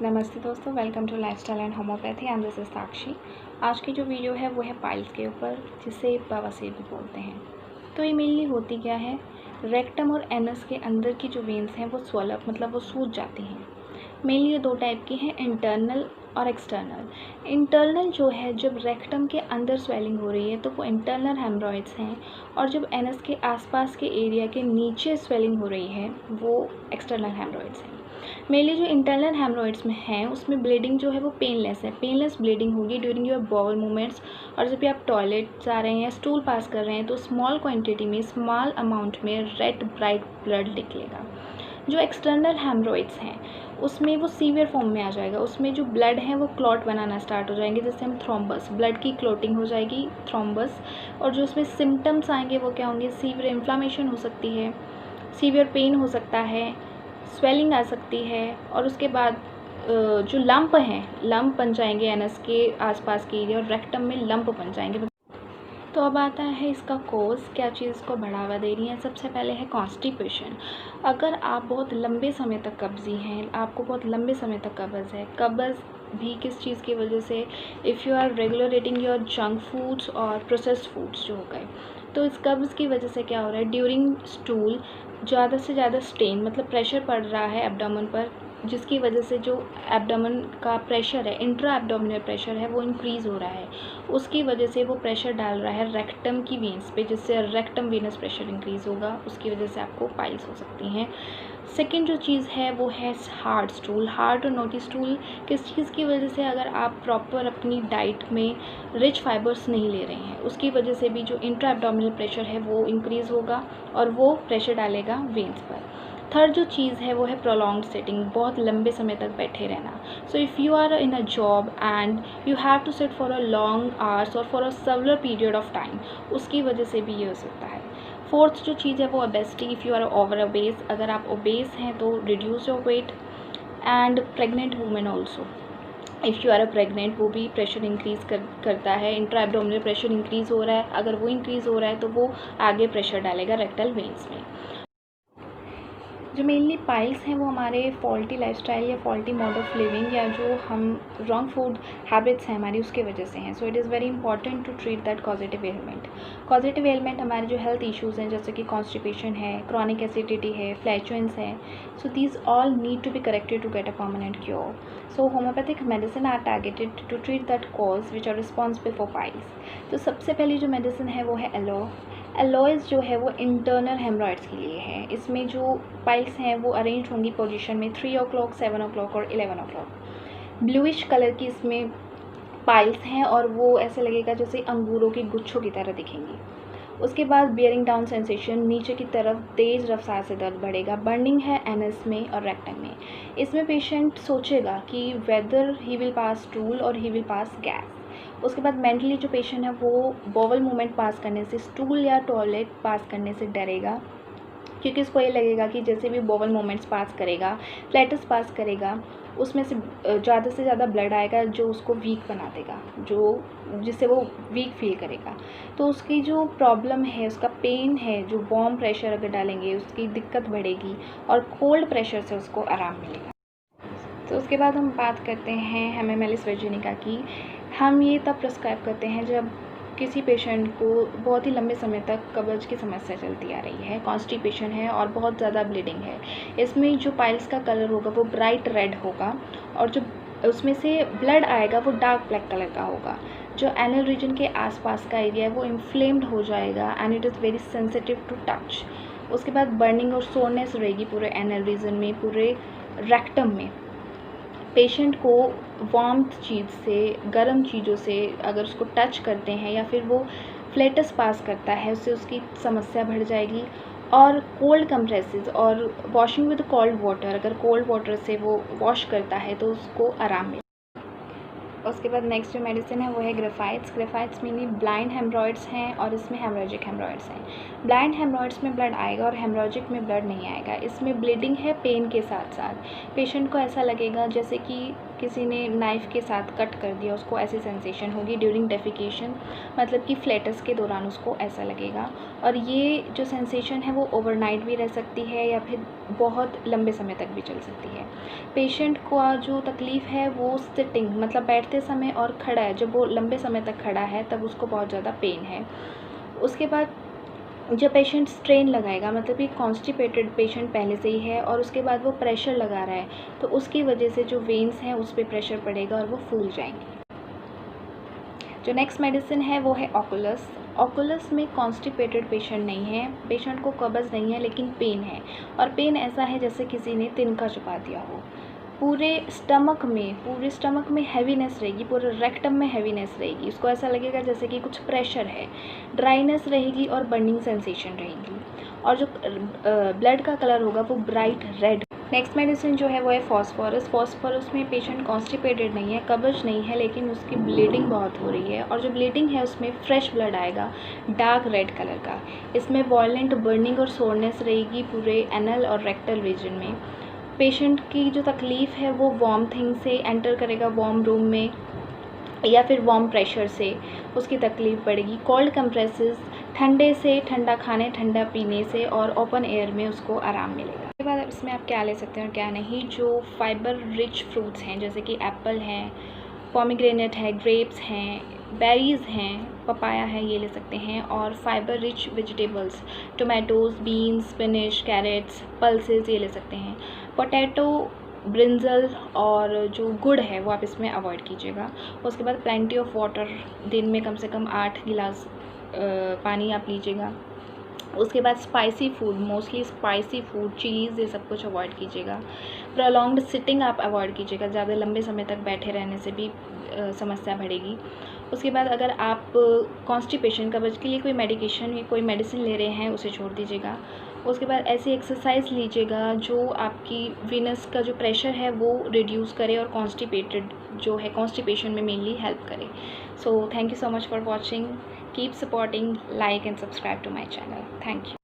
नमस्ते दोस्तों, welcome to lifestyle and homoeopathy. And this is Sakshi. आज की जो वीडियो है वो है पाइल्स के ऊपर, जिसे बवासीर भी बोलते हैं। तो ये मेनली होती क्या है, रेक्टम और एनस के अंदर की जो वेन्स हैं वो स्वैलअप मतलब वो सूज जाती हैं। मेनली ये दो टाइप की हैं, इंटरनल और एक्सटर्नल। इंटरनल जो है, जब रेक्टम के अंदर स्वेलिंग हो रही है तो वो इंटरनल हेमरॉइड्स हैं, और जब एनस के आसपास के एरिया के नीचे स्वेलिंग हो रही है वो एक्सटर्नल हेमरॉइड्स हैं। मेनली जो इंटरनल हेमरॉइड्स में है उसमें ब्लीडिंग जो है वो पेनलेस है, पेनलेस ब्लीडिंग होगी ड्यूरिंग योर बाउल मूवमेंट्स। और जब भी आप टॉयलेट जा रहे हैं या स्टूल पास कर रहे हैं तो स्मॉल क्वांटिटी में, स्मॉल अमाउंट में रेड ब्राइट ब्लड निकलेगा। जो एक्सटर्नल हेमरॉइड्स हैं उसमें वो सीवियर फॉर्म में आ जाएगा, उसमें जो ब्लड है वो क्लॉट बनाना स्टार्ट हो जाएंगे, जैसे हम थ्रोम्बस, ब्लड की क्लॉटिंग हो जाएगी, थ्रोम्बस। और जो उसमें सिम्टम्स आएंगे वो क्या होंगे, सीवियर इन्फ्लामेशन हो सकती है, सीवियर पेन हो सकता है, स्वेलिंग आ सकती है, और उसके बाद जो लंप हैं, लंप बन जाएंगे एनस के आसपास के एरिया, और रेक्टम में लंप बन जाएंगे। तो अब आता है इसका कोज, क्या चीज़ को बढ़ावा दे रही है। सबसे पहले है कॉन्स्टिपेशन। अगर आप बहुत लंबे समय तक कब्जी हैं, आपको बहुत लंबे समय तक कब्ज़ है, कब्ज़ भी किस चीज़ की वजह से, if you are regular eating your junk foods और प्रोसेस्ड फूड्स जो हो गए, तो इस कब्ज़ की वजह से क्या हो रहा है, ड्यूरिंग स्टूल ज़्यादा से ज़्यादा स्ट्रेन मतलब प्रेशर पड़ रहा है एब्डोमेन पर, जिसकी वजह से जो एब्डोमेन का प्रेशर है, इंट्रा एब्डोमिनल प्रेशर है, वो इंक्रीज़ हो रहा है। उसकी वजह से वो प्रेशर डाल रहा है रेक्टम की वेन्स पे, जिससे रेक्टम वेनस प्रेशर इंक्रीज़ होगा, उसकी वजह से आपको पाइल्स हो सकती हैं। सेकेंड जो चीज़ है वो है हार्ड स्टूल। हार्ड और नोटी स्टूल किस चीज़ की वजह से, अगर आप प्रॉपर अपनी डाइट में रिच फाइबर्स नहीं ले रहे हैं, उसकी वजह से भी जो इंट्रा एब्डोमिनल प्रेशर है वो इंक्रीज़ होगा और वो प्रेशर डालेगा वेन्स पर। थर्ड जो चीज़ है वो है प्रोलॉन्ग्ड सिटिंग, बहुत लंबे समय तक बैठे रहना। So if you are in a job and you have to sit for a long hours और for a several period of time, उसकी वजह से भी ये हो सकता है। फोर्थ जो चीज़ है वो obesity. If you are over obese, अगर आप ओबेस हैं तो reduce your weight. And pregnant women also, if you are a pregnant, वो भी प्रेशर इंक्रीज़ करता है, इंट्रा एब्डोमिनल प्रेशर इंक्रीज़ हो रहा है, अगर वो इंक्रीज़ हो रहा है तो वो आगे प्रेशर डालेगा रेक्टल वेन्स में। जो मेनली पाइल्स हैं वो हमारे फॉल्टी लाइफस्टाइल या फॉल्टी मोड ऑफ लिविंग, या जो हम रॉन्ग फूड हैबिट्स हैं हमारी, उसके वजह से हैं। So it is very important to treat that causative element. Causative element हमारे जो हेल्थ इश्यूज़ हैं, जैसे कि कॉन्स्टिपेशन है, क्रॉनिक एसिडिटी है, फ्लैचुएंस है, so these all need to be corrected to get a permanent cure. So homeopathic medicine are targeted to treat that cause which are responsible for piles. तो सबसे पहली जो मेडिसिन है वो है एलो। एलोइज जो है वो इंटरनल हेमरॉइड्स के लिए है। इसमें जो पाइल्स हैं वो अरेंज होंगी पोजीशन में 3 o'clock, 7 o'clock और 11 o'clock। ब्लूइश कलर की इसमें पाइल्स हैं और वो ऐसे लगेगा जैसे अंगूरों के गुच्छों की तरह दिखेंगी। उसके बाद बियरिंग डाउन सेंसेशन, नीचे की तरफ तेज़ रफ्तार से दर्द बढ़ेगा, बर्निंग है एनस में और रेक्टम में। इसमें पेशेंट सोचेगा कि weather he will pass stool और ही विल पास गैस। उसके बाद मेंटली जो पेशेंट है वो बॉवल मूवमेंट पास करने से, स्टूल या टॉयलेट पास करने से डरेगा, क्योंकि उसको ये लगेगा कि जैसे भी बॉवल मोमेंट्स पास करेगा, फ्लैटस पास करेगा, उसमें से ज़्यादा ब्लड आएगा जो उसको वीक बना देगा, जिससे वो वीक फील करेगा। तो उसकी जो प्रॉब्लम है, उसका पेन है, जो वार्म प्रेशर अगर डालेंगे उसकी दिक्कत बढ़ेगी, और कोल्ड प्रेशर से उसको आराम मिलेगा। तो उसके बाद हम बात करते हैं हेमामेलिस वर्जिनिका की। हम ये तब प्रिस्क्राइब करते हैं जब किसी पेशेंट को बहुत ही लंबे समय तक कब्ज़ की समस्या चलती आ रही है, कॉन्स्टिपेशन है और बहुत ज़्यादा ब्लीडिंग है। इसमें जो पाइल्स का कलर होगा वो ब्राइट रेड होगा, और जो उसमें से ब्लड आएगा वो डार्क ब्लैक कलर का होगा। जो एनल रीजन के आसपास का एरिया है वो इन्फ्लेम्ड हो जाएगा and it is very sensitive to touch. उसके बाद बर्निंग और सोरनेस रहेगी पूरे एनल रीजन में, पूरे रेक्टम में। पेशेंट को वार्मथ चीज़ से, गर्म चीज़ों से अगर उसको टच करते हैं या फिर वो फ्लेटस पास करता है, उससे उसकी समस्या बढ़ जाएगी। और कोल्ड कंप्रेसेस और वॉशिंग विद कोल्ड वाटर, अगर कोल्ड वाटर से वो वॉश करता है तो उसको आराम मिले। उसके बाद नेक्स्ट जो मेडिसिन है वो है ग्रेफाइट्स। ग्रेफाइट्स मीनली ब्लाइंड हेमरॉइड्स हैं और इसमें हेमरेजिक हेमरॉइड्स हैं। ब्लाइंड हेमरॉइड्स में ब्लड आएगा और हेमरेजिक में ब्लड नहीं आएगा। इसमें ब्लीडिंग है पेन के साथ साथ। पेशेंट को ऐसा लगेगा जैसे कि किसी ने नाइफ़ के साथ कट कर दिया उसको ऐसी सेंसेशन होगी ड्यूरिंग डेफिकेशन, मतलब कि फ्लैटस के दौरान उसको ऐसा लगेगा। और ये जो सेंसेशन है वो ओवरनाइट भी रह सकती है या फिर बहुत लंबे समय तक भी चल सकती है। पेशेंट को जो तकलीफ़ है वो सिटिंग मतलब बैठते समय और खड़ा है, जब वो लंबे समय तक खड़ा है तब उसको बहुत ज़्यादा पेन है। उसके बाद जब पेशेंट स्ट्रेन लगाएगा, मतलब कि कॉन्स्टिपेटेड पेशेंट पहले से ही है और उसके बाद वो प्रेशर लगा रहा है, तो उसकी वजह से जो वेन्स हैं उस पर प्रेशर पड़ेगा और वो फूल जाएंगी। जो नेक्स्ट मेडिसिन है वो है ऑकुलस। ऑकुलस में कॉन्स्टिपेटेड पेशेंट नहीं है, पेशेंट को कब्ज़ नहीं है लेकिन पेन है, और पेन ऐसा है जैसे किसी ने तिनका चुपा दिया हो। पूरे स्टमक में हैवीनेस रहेगी, पूरे रेक्टम में हैवीनेस रहेगी, उसको ऐसा लगेगा जैसे कि कुछ प्रेशर है, ड्राइनेस रहेगी और बर्निंग सेंसेशन रहेगी, और जो ब्लड का कलर होगा वो ब्राइट रेड। नेक्स्ट मेडिसिन जो है वो है फॉस्फोरस। फॉस्फोरस में पेशेंट कॉन्स्टिपेटेड नहीं है, कब्ज नहीं है, लेकिन उसकी ब्लीडिंग बहुत हो रही है, और जो ब्लीडिंग है उसमें फ्रेश ब्लड आएगा डार्क रेड कलर का। इसमें वॉयलेंट बर्निंग और सोरनेस रहेगी पूरे एनल और रेक्टल रीजन में। पेशेंट की जो तकलीफ़ है वो वार्म थिंग से एंटर करेगा वार्म रूम में या फिर वार्म प्रेशर से उसकी तकलीफ़ बढ़ेगी। कोल्ड कंप्रेसेस, ठंडे से ठंडा खाने ठंडा पीने से और ओपन एयर में उसको आराम मिलेगा। उसके बाद इसमें आप क्या ले सकते हैं और क्या नहीं। जो फाइबर रिच फ्रूट्स हैं जैसे कि एप्पल हैं, पोमीग्रेनेट है, ग्रेप्स हैं, बेरीज़ हैं, पपाया है, ये ले सकते हैं। और fibre rich vegetables tomatoes, beans, spinach, carrots, pulses, ये ले सकते हैं। पोटैटो, ब्रिंजल और जो गुड़ है वो आप इसमें अवॉइड कीजिएगा। उसके बाद प्लेंटी ऑफ वाटर, दिन में कम से कम 8 गिलास पानी आप लीजिएगा। उसके बाद spicy food, mostly spicy food, cheese, ये सब कुछ अवॉइड कीजिएगा। प्रोलॉन्ग्ड सिटिंग आप अवॉइड कीजिएगा, ज़्यादा लंबे समय तक बैठे रहने से भी समस्या बढ़ेगी। उसके बाद अगर आप कॉन्स्टिपेशन कब्ज के लिए कोई मेडिकेशन या कोई मेडिसिन ले रहे हैं उसे छोड़ दीजिएगा। उसके बाद ऐसी एक्सरसाइज लीजिएगा जो आपकी वीनस का जो प्रेशर है वो रिड्यूस करे और कॉन्स्टिपेटेड जो है कॉन्स्टिपेशन में मेनली हेल्प करे। So thank you so much for watching. Keep supporting, like and subscribe to my channel. Thank you.